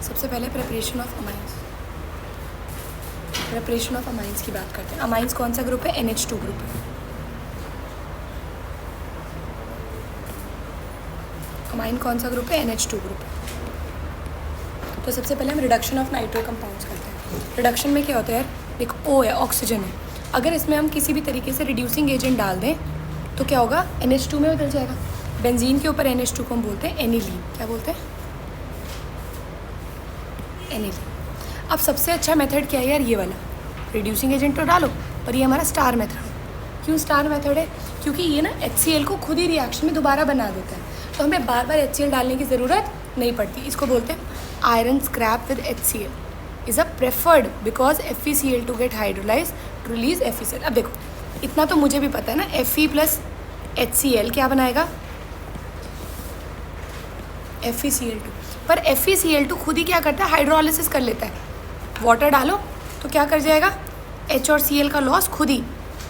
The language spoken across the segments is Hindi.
सबसे पहले preparation of amines. Preparation of amines की बात करते हैं। अमाइंस कौन सा ग्रुप है? NH2 ग्रुप है। अमाइन कौन सा ग्रुप है? NH2 ग्रुप है। तो सबसे पहले हम रिडक्शन ऑफ नाइट्रो कंपाउंड्स करते हैं। रिडक्शन में क्या होता है यार? देखो O है, ऑक्सीजन है। अगर इसमें हम किसी भी तरीके से रिड्यूसिंग एजेंट डाल दें तो क्या होगा? NH2 में बदल जाएगा। बेंजीन के ऊपर NH2 को हम बोलते हैं एनिलीन। क्या बोलते हैं? एनिलीन। अब सबसे अच्छा मेथड क्या है यार? ये वाला, रिड्यूसिंग एजेंट तो डालो, पर ये हमारा स्टार मेथड है। क्यों स्टार मेथड है? क्योंकि ये ना HCl को खुद ही रिएक्शन में दोबारा बना देता है, तो हमें बार बार HCl डालने की ज़रूरत नहीं पड़ती। इसको बोलते हैं iron scrap with HCl is a preferred because FeCl to get hydrolyse to release FeCl। अब देखो, इतना तो मुझे भी पता है ना, Fe प्लस HCl क्या बनाएगा? FeCl2। पर FeCl2 खुद ही क्या करता है? हाइड्रोलिसिस कर लेता है। वाटर डालो तो क्या कर जाएगा? H और Cl का लॉस खुद ही,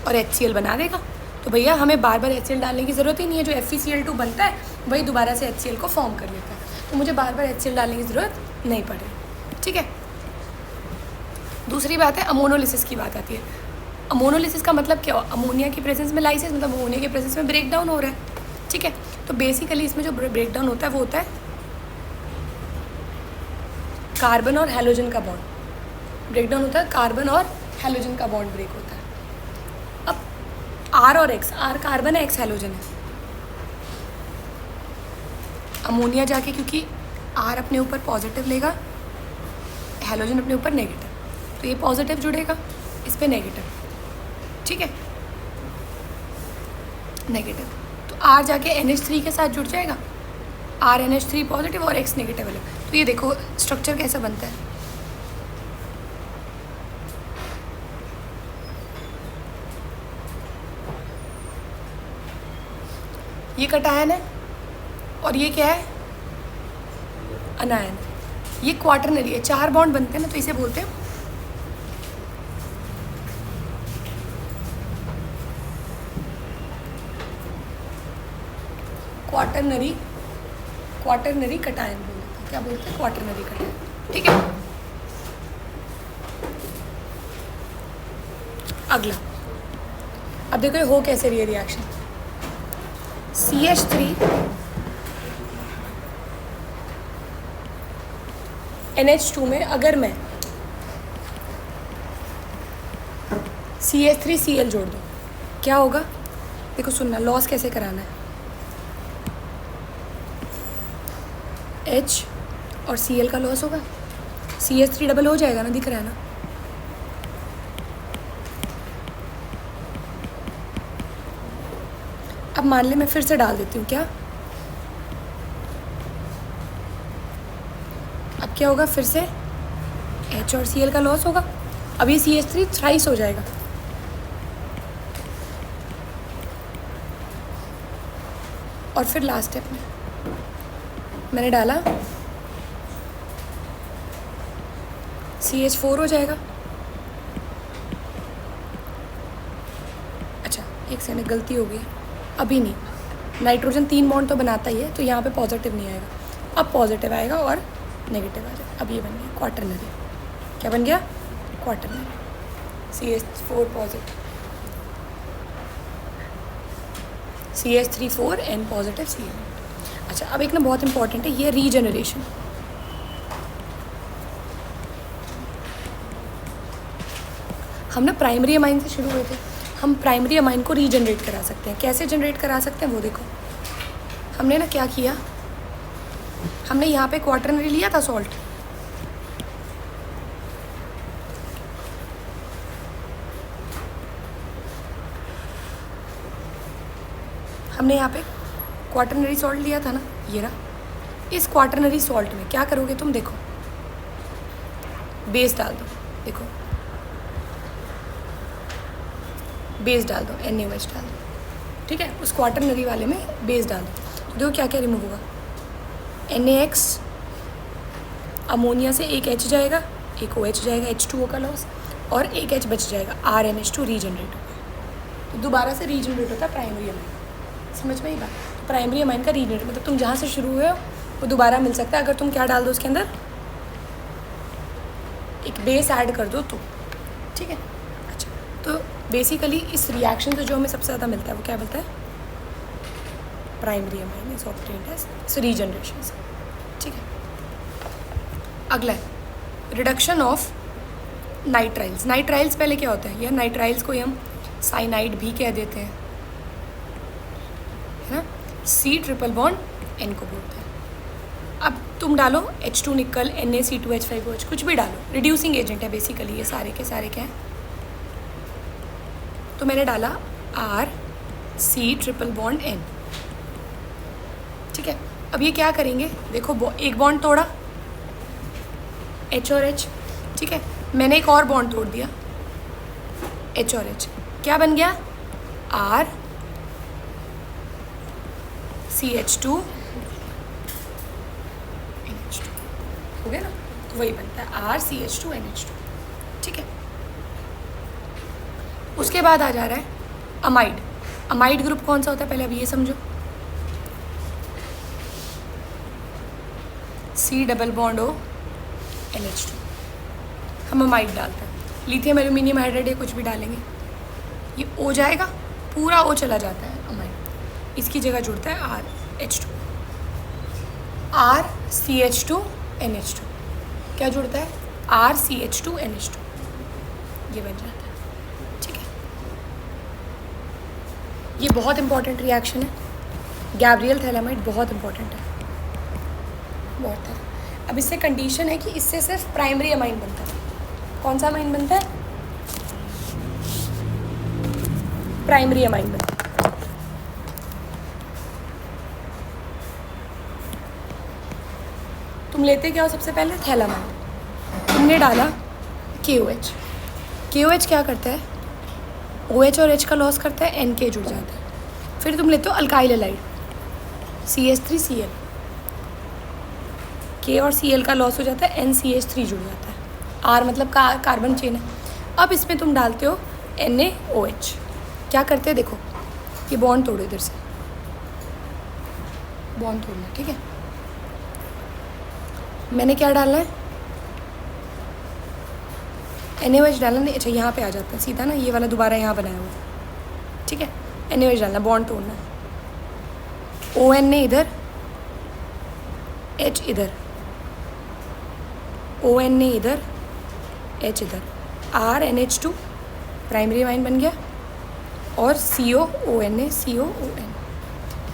और HCl बना देगा। तो भैया हमें बार बार HCl डालने की ज़रूरत ही नहीं है। जो FeCl2 बनता है वही दोबारा से HCl को फॉर्म कर लेता है, तो मुझे बार बार HCl डालने की ज़रूरत नहीं पड़ेगी। ठीक है। दूसरी बात है अमोनोलिसिस की बात आती है। अमोनोलिसिस का मतलब क्या हो? अमोनिया की प्रेजेंस में लाइसिस, मतलब अमोनिया के प्रेजेंस में ब्रेक डाउन हो रहा है। ठीक है। तो बेसिकली इसमें जो ब्रेक डाउन होता है वो होता है कार्बन और हैलोजन का बॉन्ड। ब्रेक डाउन होता है कार्बन और हैलोजन का बॉन्ड ब्रेक होता है। अब R और X, R कार्बन है, X हैलोजन है। अमोनिया जाके, क्योंकि R अपने ऊपर पॉजिटिव लेगा, हैलोजन अपने ऊपर नेगेटिव, तो ये पॉजिटिव जुड़ेगा, इस पे नेगेटिव। ठीक है, नेगेटिव। तो R जाके NH3 के साथ जुड़ जाएगा, R NH3 पॉजिटिव और X नेगेटिव वाले। तो ये देखो स्ट्रक्चर कैसा बनता है। ये कटायन है और ये क्या है? अनायन। ये क्वाटरनरी है, 4 बॉन्ड बनते हैं ना, तो इसे बोलते हैं क्वाटरनरी कटायन बोलते हैं। क्या बोलते हैं? Quaternary cation. ठीक है। अगला, अब देखो ये हो कैसे रही है रिएक्शन। CH3 NH2 में अगर मैं CH3Cl जोड़ दूँ क्या होगा? देखो सुनना, लॉस कैसे कराना है। H और Cl का लॉस होगा, CH3 डबल हो जाएगा ना, दिख रहा है ना। अब मान ले मैं फिर से डाल देती हूँ, क्या? अब क्या होगा? फिर से H और Cl का लॉस होगा। अब ये CH3 थ्राइस हो जाएगा। और फिर लास्ट स्टेप में मैंने डाला, CH4 हो जाएगा। अच्छा एक सेकंड, गलती हो गई, अभी नहीं। नाइट्रोजन 3 बॉन्ड तो बनाता ही है, तो यहाँ पे पॉजिटिव नहीं आएगा, अब पॉजिटिव आएगा और नेगेटिव आ जाएगा। अब ये बन गया क्वाटरनरी। क्या बन गया? Quaternary. CH4 positive, CH3 4 N positive Cl। अच्छा अब एक ना बहुत इंपॉर्टेंट है, ये रीजनरेशन। हम ना प्राइमरी अमाइन से शुरू हुए थे, हम प्राइमरी अमाइन को रीजनरेट करा सकते हैं। कैसे जनरेट करा सकते हैं वो देखो। हमने ना क्या किया, हमने यहाँ पे क्वाटरनरी लिया था सॉल्ट, हमने यहाँ पे क्वाटरनरी सॉल्ट लिया था ना, ये रहा। इस क्वाटरनरी सॉल्ट में क्या करोगे तुम? देखो बेस डाल दो, देखो बेस डाल दो, NaOH डाल दो। ठीक है, उस क्वाटरनरी वाले में बेस डाल दो, तो देखो क्या क्या रिमूव होगा। NaX, अमोनिया से एक H जाएगा, एक OH जाएगा, H2O का लॉस, और एक H बच जाएगा, RNH2 रीजनरेट होगा। तो दोबारा से रीजनरेट होता है प्राइमरी अमाइन। समझ में ही बात? तो प्राइमरी अमाइन का रीजनरेट मतलब तुम जहाँ से शुरू हुए हो वो दोबारा मिल सकता है अगर तुम क्या डाल दो उसके अंदर? एक बेस ऐड कर दो तो, ठीक है। अच्छा, तो बेसिकली इस रिएक्शन से जो हमें सबसे ज़्यादा मिलता है वो क्या मिलता है, primary amine is obtained as regeneration से, ठीक है। अगला है रिडक्शन ऑफ नाइट्राइल्स। नाइट्राइल्स पहले क्या होता है, या नाइट्राइल्स को हम साइनाइड भी कह देते हैं, है ना। C ट्रिपल बॉन्ड N को बोलते हैं। अब तुम डालो H2 निकल, NaC2H5OH, कुछ भी डालो, रिड्यूसिंग एजेंट है बेसिकली, ये सारे के सारे क्या हैं। तो मैंने डाला RC ट्रिपल बॉन्ड N, ठीक है। अब ये क्या करेंगे, देखो एक बॉन्ड तोड़ा H और H, ठीक है। मैंने एक और बॉन्ड तोड़ दिया H और H, क्या बन गया, R CH2 NH2 हो गया ना। तो वही बनता है R CH2 NH2, ठीक है। उसके बाद आ जा रहा है अमाइड। अमाइड ग्रुप कौन सा होता है, पहले अब ये समझो। C double bond O NH2, हम अमाइड डालते हैं। लिथियम एल्यूमिनियम हाइड्राइड या कुछ भी डालेंगे, ये O जाएगा, पूरा O चला जाता है अमाइड, इसकी जगह जुड़ता है RH2, R CH2 NH2, क्या जुड़ता है, R CH2 NH2, ये बन जाता है, ठीक है। ये बहुत इंपॉर्टेंट रिएक्शन है, गैब्रियल थैलामाइड बहुत इंपॉर्टेंट है, बहुत है। अब इससे कंडीशन है कि इससे सिर्फ प्राइमरी अमाइन बनता है। कौन सा अमाइन बनता है, प्राइमरी अमाइन बनता है। तुम लेते क्या हो, सबसे पहले थैलामाइड, तुमने डाला KOH। KOH क्या करता है, OH और H का लॉस करता है, NK जुड़ जाता है। फिर तुम लेते हो अल्काइल हैलाइड CH3Cl, K और Cl का लॉस हो जाता है, NCH3 जुड़ जाता है, R मतलब कार्बन चेन है। अब इसमें तुम डालते हो NaOH, क्या करते हैं देखो, ये बॉन्ड तोड़ो, इधर से बॉन्ड तोड़ना, ठीक है। मैंने क्या डालना है, NaOH डालना नहीं, अच्छा यहाँ पे आ जाता है सीधा ना, ये वाला दोबारा यहाँ बनाया हुआ, ठीक है। NaOH डालना, बॉन्ड तोड़ना है, ONA इधर, H इधर, ONA इधर, H इधर, RNH2 प्राइमरी अमाइन बन गया, और COONA COON।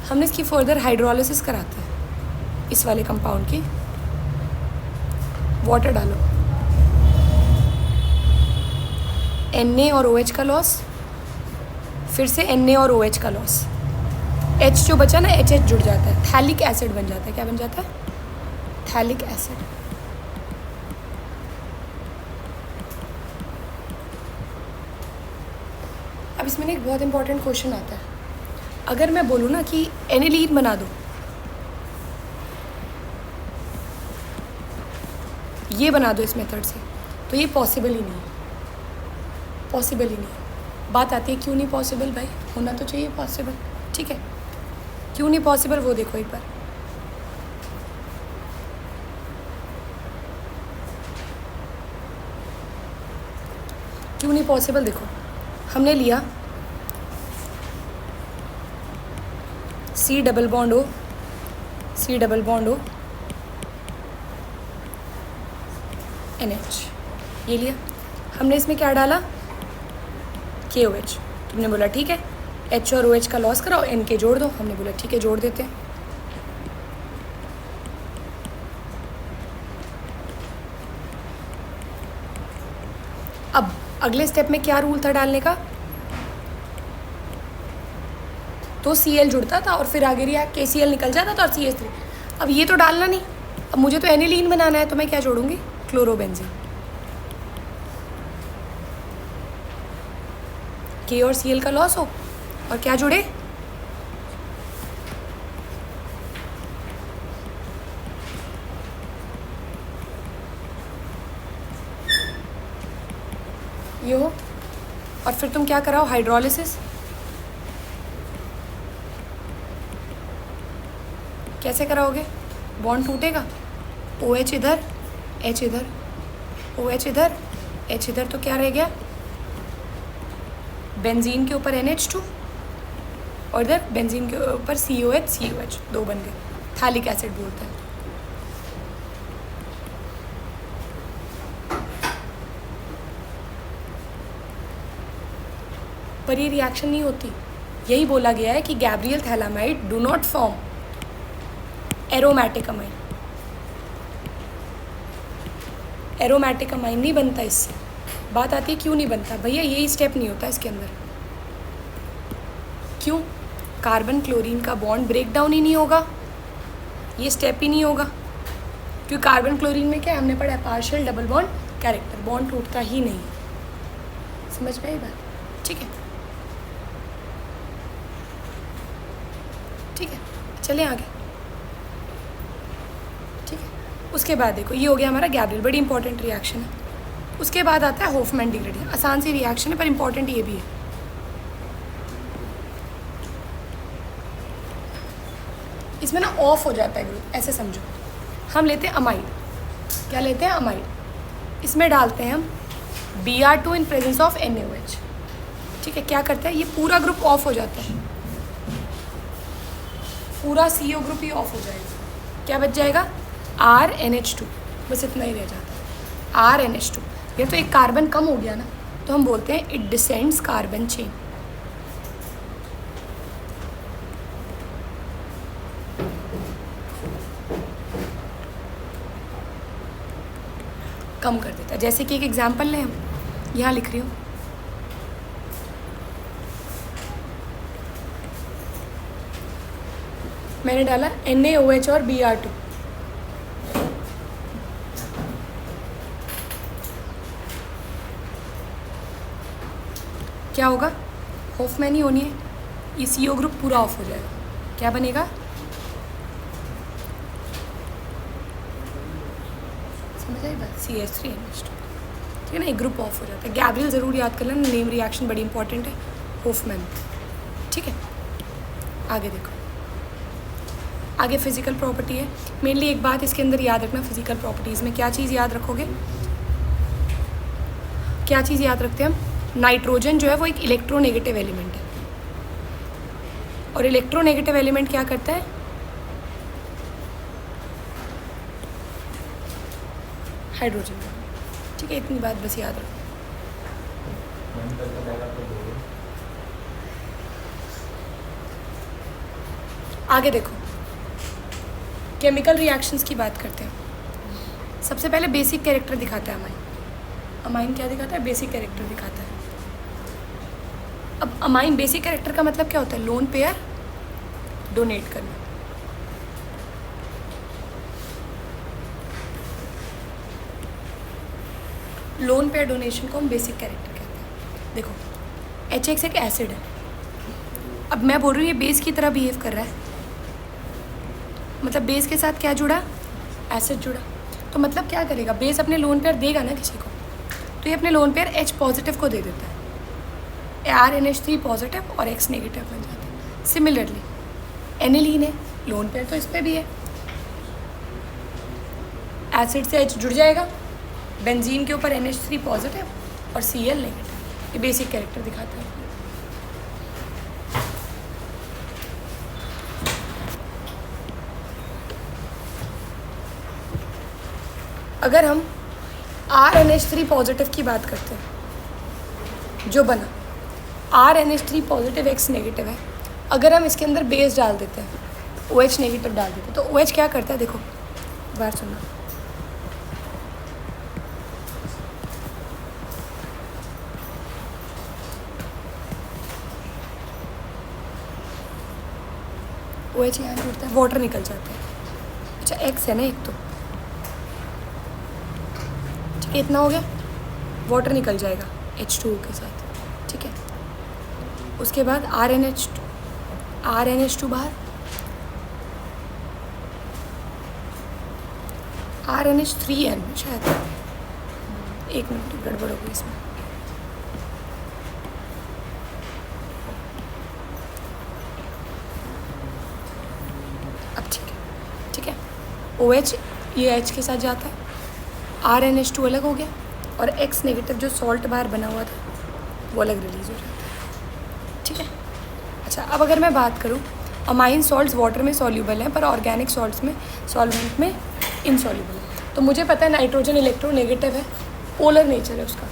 हमने इसकी फर्दर हाइड्रोलिसिस कराते हैं इस वाले कंपाउंड की। वाटर डालो, Na और OH का लॉस, फिर से Na और OH का लॉस, H जो बचा ना HH जुड़ जाता है, थैलिक एसिड बन जाता है, क्या बन जाता है, थैलिक एसिड। अब इसमें एक बहुत इंपॉर्टेंट क्वेश्चन आता है, अगर मैं बोलूँ ना कि एनिलीन बना दो, ये बना दो इस मेथड से, तो ये पॉसिबल ही नहीं है, पॉसिबल ही नहीं है। बात आती है क्यों नहीं पॉसिबल, भाई होना तो चाहिए पॉसिबल, ठीक है। क्यों नहीं पॉसिबल वो देखो एक बार, क्यों नहीं पॉसिबल देखो। हमने लिया C double bond O, C double bond O NH, ये लिया। हमने इसमें क्या डाला, KOH। तुमने बोला ठीक है, H और OH का लॉस कराओ, NK जोड़ दो। हमने बोला ठीक है, जोड़ देते हैं। अब अगले स्टेप में क्या रूल था डालने का, तो Cl जुड़ता था और फिर आगे रिएक्ट KCl निकल जाता था और CH3। अब ये तो डालना नहीं, अब मुझे तो एनिलीन बनाना है, तो मैं क्या जोड़ूंगी, क्लोरोबेंजीन। K और Cl का लॉस हो और क्या जुड़े, ये हो, और फिर तुम क्या कराओ, हाइड्रोलिसिस। कैसे कराओगे, बॉन्ड टूटेगा, OH इधर, H इधर, OH इधर, H इधर, तो क्या रह गया, बेंजीन के ऊपर NH2 और इधर बेंजीन के ऊपर COH, दो बन गए, थैलिक एसिड बोलते हैं। पर ये रिएक्शन नहीं होती, यही बोला गया है कि Gabriel phthalimide do not form aromatic amine. Aromatic amine नहीं बनता इससे। बात आती है क्यों नहीं बनता, भैया यही स्टेप नहीं होता इसके अंदर। क्यों? कार्बन क्लोरीन का बॉन्ड ब्रेक डाउन ही नहीं होगा, ये स्टेप ही नहीं होगा, क्योंकि कार्बन क्लोरीन में क्या हमने पढ़ा है, partial double bond character, bond टूटता ही नहीं। समझ में आई बात? ठीक है, ठीक है, चलें आगे। ठीक है, उसके बाद देखो ये हो गया हमारा गैब्रियल, बड़ी इंपॉर्टेंट रिएक्शन है। उसके बाद आता है होफमैन डिग्रेडेशन, आसान सी रिएक्शन है पर इंपॉर्टेंट ये भी है। इसमें ना ऑफ हो जाता है ग्रुप, ऐसे समझो, हम लेते हैं अमाइड, क्या लेते हैं, अमाइड, इसमें डालते हैं हम Br2 in presence of NaOH। ठीक है, क्या करता है, ये पूरा ग्रुप ऑफ हो जाता है, पूरा CO ग्रुप ही ऑफ हो जाएगा, क्या बच जाएगा, RNH2, बस इतना ही रह जाता है, RNH2। ये तो एक कार्बन कम हो गया ना, तो हम बोलते हैं इट डिसेंड्स कार्बन चेन। कम कर देता है। जैसे कि एक एग्जांपल लें, हम यहाँ लिख रही हूँ, मैंने डाला NaOH और Br2, क्या होगा, होफमैन ही होनी है, ये CO ग्रुप पूरा ऑफ हो जाएगा, क्या बनेगा, समझ आई बात, CH3NH2। ठीक है ना, एक ग्रुप ऑफ हो जाता है। गैब्रियल ज़रूर याद कर लेना, नेम रिएक्शन बड़ी इंपॉर्टेंट है, होफमैन। ठीक है, आगे देखो, आगे फिजिकल प्रॉपर्टी है। मेनली एक बात इसके अंदर याद रखना, फिजिकल प्रॉपर्टीज़ में क्या चीज़ याद रखोगे, क्या चीज़ याद रखते हैं हम, नाइट्रोजन जो है वो एक इलेक्ट्रोनेगेटिव एलिमेंट है, और इलेक्ट्रोनेगेटिव एलिमेंट क्या करता है, हाइड्रोजन। ठीक है, इतनी बात बस याद रखो। आगे देखो, केमिकल रिएक्शंस की बात करते हैं। सबसे पहले बेसिक कैरेक्टर दिखाता है अमाइन। अमाइन क्या दिखाता है, बेसिक कैरेक्टर दिखाता है। अब अमाइन बेसिक कैरेक्टर का मतलब क्या होता है, लोन पेयर डोनेट करना। लोन पेयर डोनेशन को हम बेसिक कैरेक्टर कहते हैं। देखो HX एक एसिड है, अब मैं बोल रही हूँ ये बेस की तरह बिहेव कर रहा है, मतलब बेस के साथ क्या जुड़ा, एसिड जुड़ा, तो मतलब क्या करेगा, बेस अपने लोन पेयर देगा ना किसी को, तो ये अपने लोन पेयर H पॉजिटिव को दे देता है, RNH3 पॉजिटिव और X नेगेटिव बन जाता है। सिमिलरली एनिलीन है, लोन पेयर तो इस पर भी है, एसिड से H जुड़ जाएगा, बेंजीन के ऊपर NH3 पॉजिटिव और Cl नेगेटिव। ये बेसिक कैरेक्टर दिखाता है। अगर हम RNH3 पॉजिटिव की बात करते हैं, जो बना RNH3 पॉजिटिव X नेगेटिव है, अगर हम इसके अंदर बेस डाल देते हैं, OH नेगेटिव डाल देते हैं, तो OH क्या करता है, देखो बाहर सुनना, OH यहाँ जुड़ता है, वाटर निकल जाता है। अच्छा X है ना एक, तो ठीक है, इतना हो गया, वाटर निकल जाएगा H2O के साथ। ठीक है, उसके बाद RNH2 बाहर, RNH3N शायद, एक मिनट गड़बड़ हो गई इसमें, अब ठीक है, OH ये H के साथ जाता है, RNH2 अलग हो गया, और X नेगेटिव जो सॉल्ट बाहर बना हुआ था वो अलग रिलीज हो जाता है। ठीक है। अच्छा, अब अगर मैं बात करूँ, अमाइन सॉल्ट्स वाटर में सॉल्यूबल हैं पर ऑर्गेनिक सॉल्ट्स में सॉल्वेंट में इनसॉल्यूबल है। तो मुझे पता है नाइट्रोजन इलेक्ट्रोनेगेटिव है, पोलर नेचर है उसका,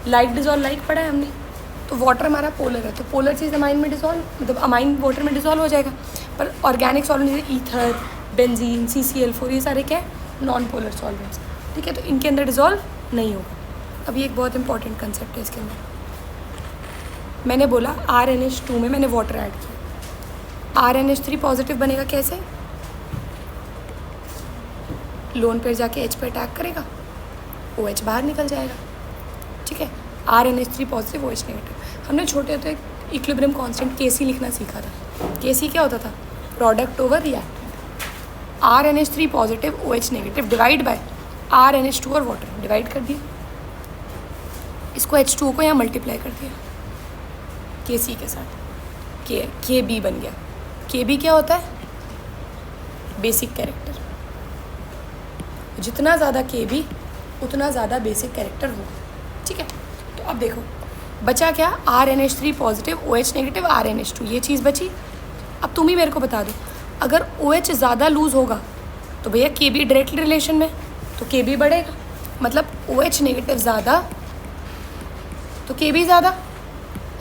लाइक डिजॉल्व लाइक पढ़ा है हमने, तो वाटर हमारा पोलर है, तो पोलर चीज़ अमाइन में डिजॉल्व, मतलब अमाइन वाटर में डिजॉल्व हो जाएगा। पर ऑर्गेनिक सॉल्वेंट जैसे ईथर, बेंजीन, CCl4 ये सारे क्या है, नॉन पोलर सॉल्वेंट्स। ठीक है, तो इनके अंदर डिजॉल्व नहीं होगा। अब ये एक बहुत इंपॉर्टेंट कंसेप्ट है इसके अंदर। मैंने बोला RNH2 में मैंने वाटर ऐड किया, RNH3 पॉजिटिव बनेगा कैसे, लोन पेयर जाके H पे अटैक करेगा, OH बाहर निकल जाएगा। ठीक है, RNH3 पॉजिटिव OH नेगेटिव। हमने छोटे होते इक्विलिब्रियम कांस्टेंट Kc लिखना सीखा था। Kc क्या होता था, product over reactant. RNH3 positive OH negative divide by RNH2 और वाटर, डिवाइड कर दिया, इसको H2O को यहाँ मल्टीप्लाई कर दिया Kc के साथ, Kb बन गया। Kb क्या होता है, बेसिक कैरेक्टर। जितना ज़्यादा Kb उतना ज़्यादा बेसिक कैरेक्टर होगा। ठीक है, तो अब देखो बचा क्या, RNH3 positive OH negative RNH2, ये चीज़ बची। अब तुम ही मेरे को बता दो, अगर OH ज़्यादा लूज़ होगा तो भैया Kb डायरेक्टली रिलेशन में, तो Kb बढ़ेगा, मतलब OH नेगेटिव ज़्यादा तो Kb ज़्यादा,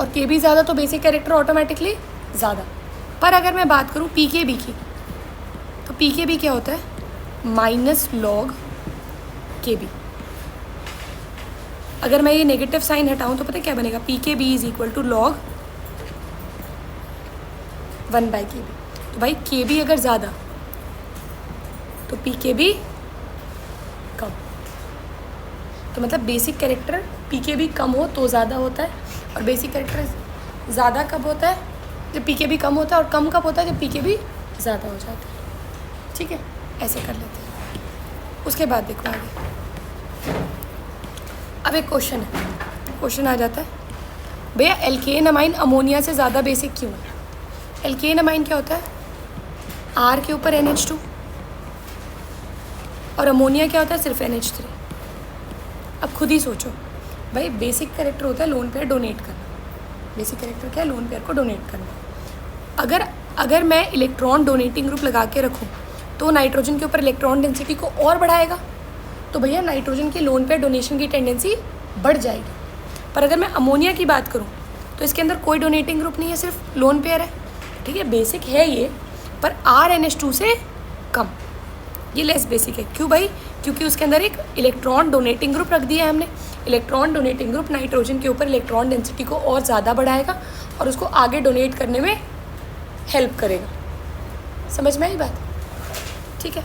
और Kb ज़्यादा तो बेसिक कैरेक्टर ऑटोमेटिकली ज़्यादा। पर अगर मैं बात करूँ Pkb की, तो Pkb क्या होता है, माइनस लॉग Kb। अगर मैं ये नेगेटिव साइन हटाऊँ तो पता है क्या बनेगा, Pkb is equal to log 1/Kb। तो भाई Kb अगर ज़्यादा तो Pkb कम, तो मतलब बेसिक कैरेक्टर Pkb कम हो तो ज़्यादा होता है, और बेसिक कैरेक्टर ज़्यादा कब होता है, जब Pkb कम होता है, और कम कब होता है, जब Pkb ज़्यादा हो जाता है। ठीक है, ऐसे कर लेते हैं। उसके बाद देखो आगे, अब एक क्वेश्चन है, क्वेश्चन आ जाता है, भैया एल्केन अमाइन अमोनिया से ज़्यादा बेसिक क्यों है। एल्केन अमाइन क्या होता है, R के ऊपर NH2, और अमोनिया क्या होता है, सिर्फ NH3। अब खुद ही सोचो भाई, बेसिक कैरेक्टर होता है लोन पेयर डोनेट करना। बेसिक कैरेक्टर क्या है, लोन पेयर को डोनेट करना। अगर मैं इलेक्ट्रॉन डोनेटिंग ग्रुप लगा के रखूँ तो नाइट्रोजन के ऊपर इलेक्ट्रॉन डेंसिटी को और बढ़ाएगा, तो भैया नाइट्रोजन की लोन पेयर डोनेशन की टेंडेंसी बढ़ जाएगी। पर अगर मैं अमोनिया की बात करूँ तो इसके अंदर कोई डोनेटिंग ग्रुप नहीं है, सिर्फ लोन पेयर है। ठीक है, बेसिक है ये, पर RNH2 से कम, ये लेस बेसिक है। क्यों भाई, क्योंकि उसके अंदर एक इलेक्ट्रॉन डोनेटिंग ग्रुप रख दिया है हमने। इलेक्ट्रॉन डोनेटिंग ग्रुप नाइट्रोजन के ऊपर इलेक्ट्रॉन डेंसिटी को और ज़्यादा बढ़ाएगा और उसको आगे डोनेट करने में हेल्प करेगा। समझ में आई बात। ठीक है,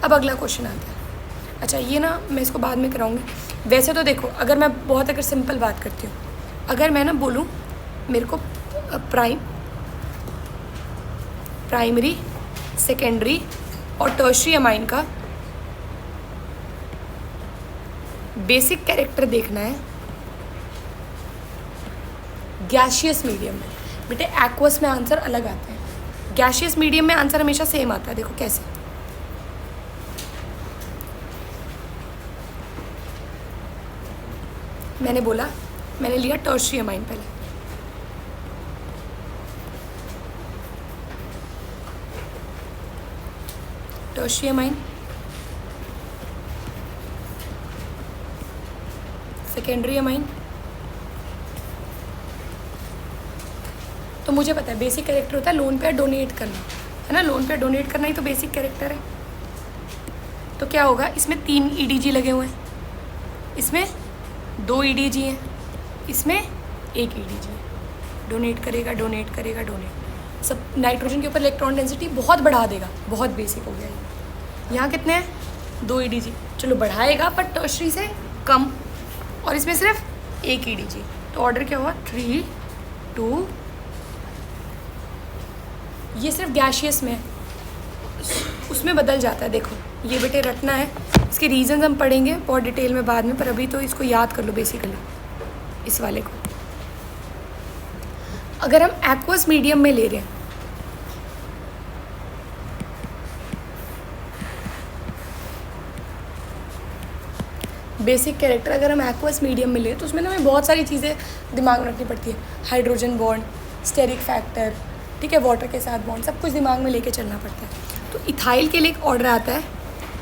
अब अगला क्वेश्चन आता है। अच्छा, ये ना मैं इसको बाद में कराऊंगी। वैसे तो देखो, अगर मैं बहुत अगर सिंपल बात करती हूँ, अगर मैं ना बोलूँ मेरे को प्राइमरी, सेकेंडरी और टर्शियरी अमाइन का बेसिक कैरेक्टर देखना है गैशियस मीडियम में। बेटे एक्वस में आंसर अलग आते हैं, गैशियस मीडियम में आंसर हमेशा सेम आता है। देखो कैसे, मैंने बोला, मैंने लिया टर्शियरी अमाइन पहले, टर्शियरी अमाइन, सेकेंडरी अमाइन। तो मुझे पता है बेसिक कैरेक्टर होता है लोन पेयर डोनेट करना, है ना, लोन पेयर डोनेट करना ही तो बेसिक कैरेक्टर है। तो क्या होगा, इसमें 3 EDG लगे हुए हैं, इसमें 2 EDG हैं, इसमें 1 EDG है। डोनेट करेगा, डोनेट करेगा, डोनेट, सब नाइट्रोजन के ऊपर इलेक्ट्रॉन डेंसिटी बहुत बढ़ा देगा, बहुत बेसिक हो गया ये। यहाँ कितने हैं, 2 EDG, चलो बढ़ाएगा पर टर्शियरी से कम, और इसमें सिर्फ 1 EDG। तो ऑर्डर क्या हुआ, 3, 2। ये सिर्फ गैशियस में है, उसमें बदल जाता है। देखो ये बेटे रटना है, इसके रीजंस हम पढ़ेंगे बहुत डिटेल में बाद में, पर अभी तो इसको याद कर लो बेसिकली इस वाले को। अगर हम एक्वस मीडियम में ले रहे हैं, बेसिक कैरेक्टर अगर हम एक्वस मीडियम में ले तो उसमें ना हमें बहुत सारी चीज़ें दिमाग में रखनी पड़ती है। हाइड्रोजन बॉन्ड, स्टेरिक फैक्टर, ठीक है, वाटर के साथ बॉन्ड, सब कुछ दिमाग में लेके चलना पड़ता है। तो इथाइल के लिए एक ऑर्डर आता है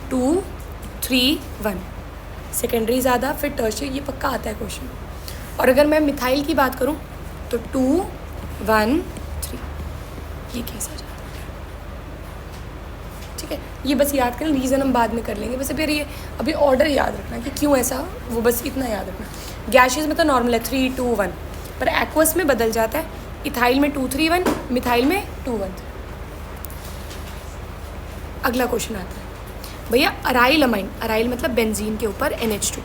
2 3 1, सेकेंडरी ज़्यादा फिर टर्शियरी, ये पक्का आता है क्वेश्चन। और अगर मैं मिथाइल की बात करूँ तो 2 1 3, ये केस आ जाता है। ठीक है, ये बस याद करें, रीज़न हम बाद में कर लेंगे, वैसे फिर ये अभी ऑर्डर याद रखना कि क्यों ऐसा, वो बस इतना याद रखना। गैशियस में तो नॉर्मल है 3 2 1, पर एक्वस में बदल जाता है। इथाइल में 2 3 1, मिथाइल में 2 1 3। अगला क्वेश्चन आता है भैया अराइल अमाइन, अराइल मतलब बेंजीन के ऊपर NH2,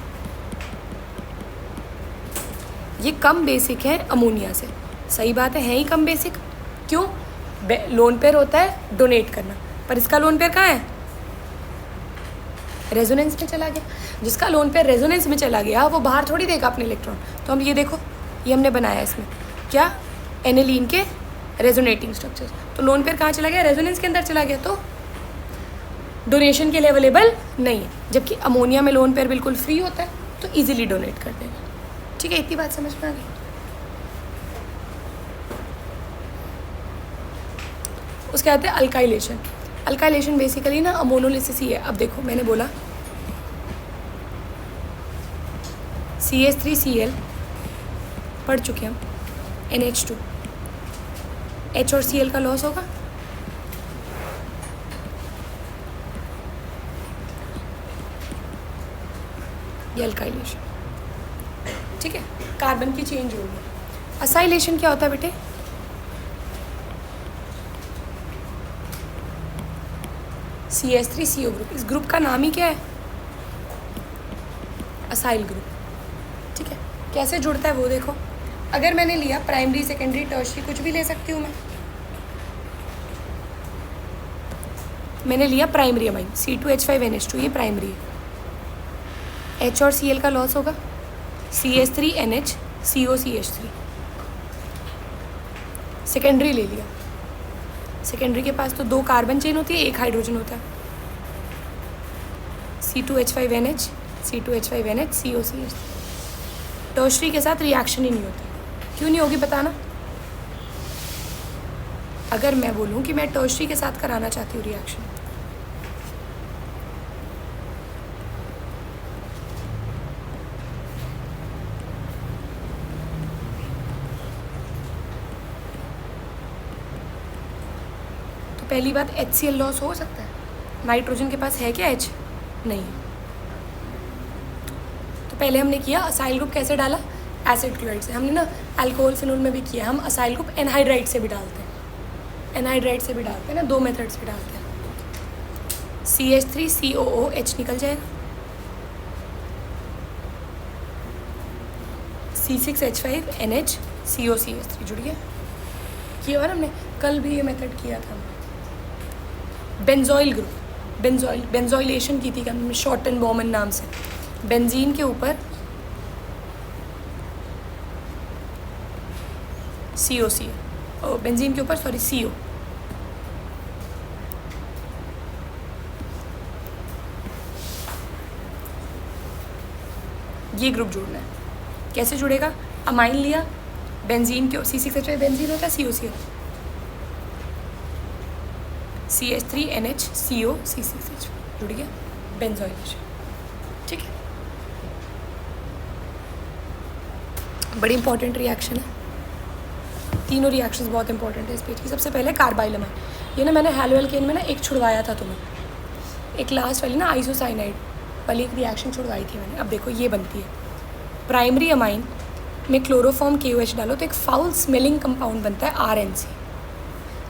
ये कम बेसिक है अमोनिया से। सही बात है ही कम बेसिक। क्यों? लोन पेयर होता है डोनेट करना, पर इसका लोन पेयर कहाँ है? रेजोनेंस में चला गया। जिसका लोन पेयर रेजोनेंस में चला गया वो बाहर थोड़ी देगा अपने इलेक्ट्रॉन। तो हम ये देखो, ये हमने बनाया इसमें क्या, एनिलीन के रेजोनेटिंग स्ट्रक्चर। तो लोन पेयर कहाँ चला गया? रेजोनेंस के अंदर चला गया, तो डोनेशन के लिए अवेलेबल नहीं है। जबकि अमोनिया में लोन पेयर बिल्कुल फ्री होता है, तो इजीली डोनेट कर देगा। ठीक है, इतनी बात समझ में आ गई। उसके आते हैं अल्काइलेशन। अल्काइलेशन बेसिकली ना अमोनोलिसिस ही है। अब देखो मैंने बोला CH3Cl पढ़ चुके हम, NH2, H और Cl का लॉस होगा, ये अल्काइलेशन। ठीक है, कार्बन की चेंज होगी। असाइलेशन क्या होता है बेटे? CH3CO ग्रुप, इस ग्रुप का नाम ही क्या है? Acyl group. ठीक है, कैसे जुड़ता है वो देखो। अगर मैंने लिया प्राइमरी सेकेंडरी टर्शियरी, कुछ भी ले सकती हूँ मैंने लिया प्राइमरी अमाइन C2H5NH2, ये प्राइमरी है। H और Cl का लॉस होगा, CH3NH COCH3। सेकेंडरी ले लिया, सेकेंडरी के पास तो 2 कार्बन चेन होती है, 1 हाइड्रोजन होता है, C2H5NH C2H5NH COCH3। टर्शियरी के साथ रिएक्शन ही नहीं होती। क्यों नहीं होगी बताना? अगर मैं बोलूँ कि मैं टर्शियरी के साथ कराना चाहती हूँ रिएक्शन, पहली बात HCl लॉस हो सकता है। नाइट्रोजन के पास है क्या H? नहीं। तो पहले हमने किया असाइल ग्रुप कैसे डाला? एसिड क्लोराइड से। हमने ना अल्कोहल फिनोल में भी किया, हम असाइल ग्रुप एनहाइड्राइड से भी डालते हैं, एनहाइड्राइड से भी डालते हैं ना, 2 मेथड से डालते हैं। CH3COOH निकल जाएगा, C6H5NH COCH3 जुड़ गया। किया हुआ ना हमने, कल भी ये मेथड किया था। बेंजोइल ग्रुप, बेंजोइलेशन की थी हमने शॉर्टन बॉमन नाम से। बेंजीन के ऊपर COC, बेंजीन के ऊपर सॉरी CO, ये ग्रुप जोड़ना है। कैसे जुड़ेगा? अमाइन लिया, बेंजीन के C6H5 बेंजीन होता है, COCl, CH3NH CO C6H जुड़ गया, बेंजोइलेशन। ठीक है, बड़ी इंपॉर्टेंट रिएक्शन है। तीनों रिएक्शंस बहुत इंपॉर्टेंट है इस पेज की। सबसे पहले कार्बाइल अमाइन, ये ना मैंने हैलोएल्केन में ना एक छुड़वाया था तुम्हें, एक लास्ट वाली ना आइसोसाइनाइड वाली एक रिएक्शन छुड़वाई थी मैंने। अब देखो ये बनती है प्राइमरी अमाइन में क्लोरोफॉर्म KOH डालो तो एक फाउल स्मेलिंग कंपाउंड बनता है RNC।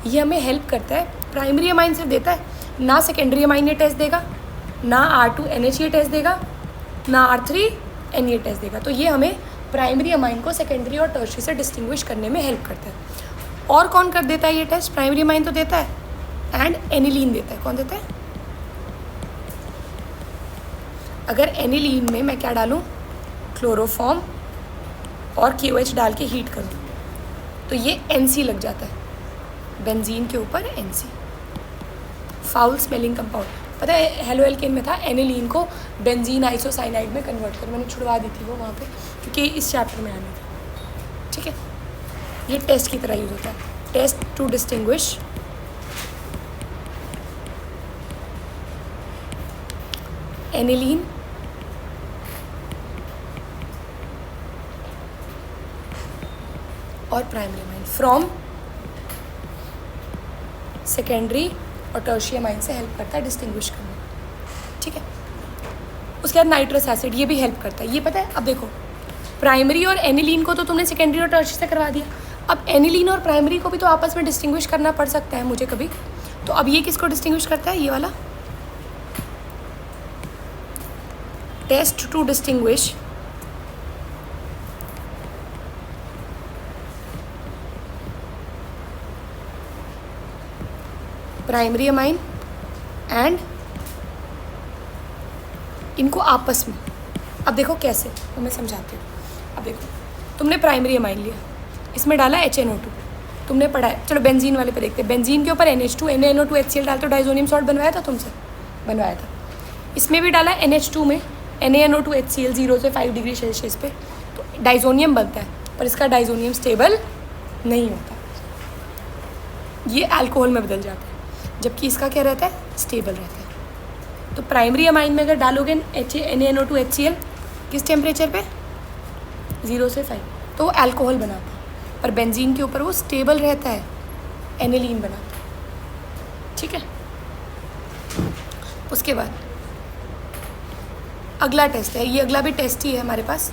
ये हमें हेल्प करता है, प्राइमरी अमाइन सिर्फ देता है ना, सेकेंडरी अमाइन ये टेस्ट देगा ना, R2NH ये टेस्ट देगा ना, R3N ये टेस्ट देगा। तो ये हमें प्राइमरी अमाइन को सेकेंडरी और टर्शियरी से डिस्टिंग्विश करने में हेल्प करता है। और कौन कर देता है ये टेस्ट? प्राइमरी अमाइन तो देता है एंड एनिलीन देता है। कौन देता है? अगर एनिलीन में मैं क्या डालूँ? क्लोरोफॉर्म और KOH डाल के हीट करूँ तो ये NC लग जाता है, बेंजीन के ऊपर NC, फाउल स्मेलिंग कंपाउंड। पता है हेलो एल्केन में था एनिलीन को बेंजीन आइसोसाइनाइड में कन्वर्ट कर, मैंने छुड़वा दी थी वो वहाँ पे क्योंकि इस चैप्टर में आनी थी। ठीक है, ये टेस्ट की तरह यूज़ होता है, टेस्ट टू डिस्टिंग्विश एनिलीन और प्राइमरी अमाइन फ्रॉम सेकेंडरी और टर्शियरी अमाइन से हेल्प करता है डिस्टिंग्विश करने में। ठीक है, उसके बाद नाइट्रस एसिड, ये भी हेल्प करता है, ये पता है। अब देखो प्राइमरी और एनिलीन को तो तुमने सेकेंडरी और टर्शियरी से करवा दिया, अब एनिलीन और प्राइमरी को भी तो आपस में डिस्टिंग्विश करना पड़ सकता है मुझे कभी, तो अब ये किसको डिस्टिंग्विश करता है, ये वाला test to distinguish primary amine and इनको आपस में। अब देखो कैसे, तो मैं समझाती हूँ। अब देखो तुमने प्राइमरी अमाइन लिया, इसमें डाला HNO2, तुमने पढ़ा है, चलो बेंजीन वाले पे देखते हैं। बेंजीन के ऊपर NH2 NaNO2 HCl डाल तो डाइजोनियम सॉल्ट बनवाया था तुमसे, बनवाया था। इसमें भी डाला NH2 में NaNO2 HCl 0 से 5 डिग्री सेल्सियस पे, तो डाइजोनियम बनता है, पर इसका डाइजोनियम स्टेबल नहीं होता, ये अल्कोहल में बदल जाता है, जबकि इसका क्या रहता है, स्टेबल रहता है। तो प्राइमरी अमाइन में अगर डालोगे NaNO2 HCl किस टेम्परेचर पे, 0 से 5, तो वो अल्कोहल बनाता है, पर बेंजीन के ऊपर वो स्टेबल रहता है, एनिलीन बनाता है। ठीक है, उसके बाद अगला टेस्ट है, ये अगला भी टेस्ट ही है हमारे पास,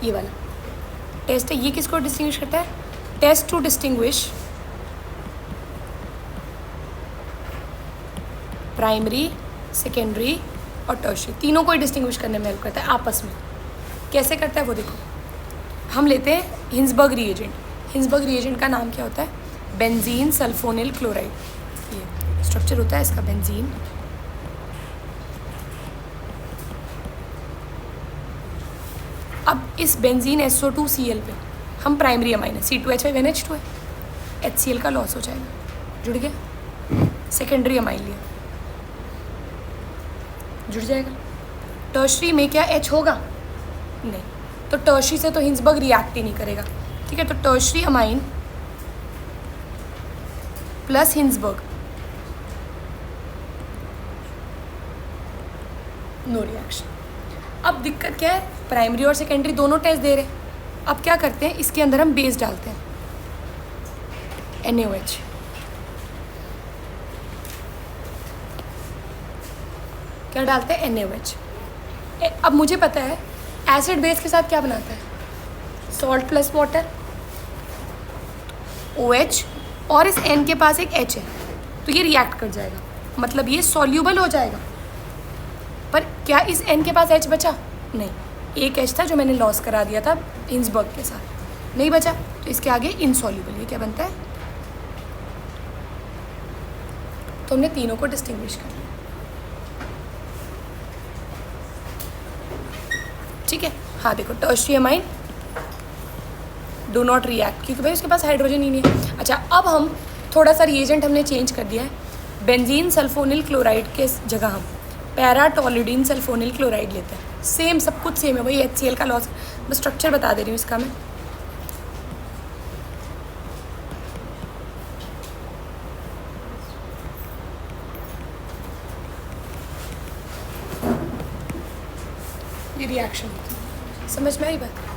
ये वाला टेस्ट है। ये किसको डिस्टिंग्विश करता है, test to distinguish primary, secondary और टर्शियरी, तीनों को ही डिस्टिंग्विश करने में हेल्प करता है आपस में। कैसे करता है वो देखो, हम लेते हैं हिंसबर्ग रिएजेंट। हिंसबर्ग रिएजेंट का नाम क्या होता है, बेंजीन सल्फोनिल क्लोराइड, ये स्ट्रक्चर होता है इसका, बेंजीन अब इस बेंजीन SO2Cl पे हम प्राइमरी अमाइन है, C2H5NH2 है, HCl का लॉस हो जाएगा, जुड़ गया। सेकेंडरी अमाइन लिया, जुड़ जाएगा। टर्शरी में क्या H होगा, नहीं, तो टर्शरी से तो हिंसबर्ग रिएक्ट ही नहीं करेगा। ठीक है, तो tertiary amine plus Hinsberg, no reaction. अब दिक्कत क्या है, प्राइमरी और सेकेंडरी दोनों टेस्ट दे रहे, अब क्या करते हैं, इसके अंदर हम बेस डालते हैं NaOH, क्या डालते हैं, NaOH। अब मुझे पता है एसिड बेस के साथ क्या बनाता है, सॉल्ट प्लस वाटर, OH, और इस N के पास एक H है, तो ये रिएक्ट कर जाएगा, मतलब ये सॉल्यूबल हो जाएगा। पर क्या इस N के पास H बचा, नहीं, एक H था जो मैंने लॉस करा दिया था हिंसबर्ग के साथ, नहीं बचा, तो इसके आगे इनसॉल्यूबल, ये क्या बनता है, तो हमने तीनों को डिस्टिंग्विश कर लिया। ठीक है, हाँ देखो tertiary amine do not react, क्योंकि भाई उसके पास हाइड्रोजन ही नहीं है। अच्छा, अब हम थोड़ा सा रिएजेंट हमने चेंज कर दिया है, बेंजीन सल्फोनिल क्लोराइड के जगह हम पैराटोलिडीन सल्फोनिल क्लोराइड लेते हैं। सेम, सब कुछ सेम है, वही HCl का लॉस, बस स्ट्रक्चर बता दे रही हूँ इसका मैं। ये रिएक्शन समझ में आई बात।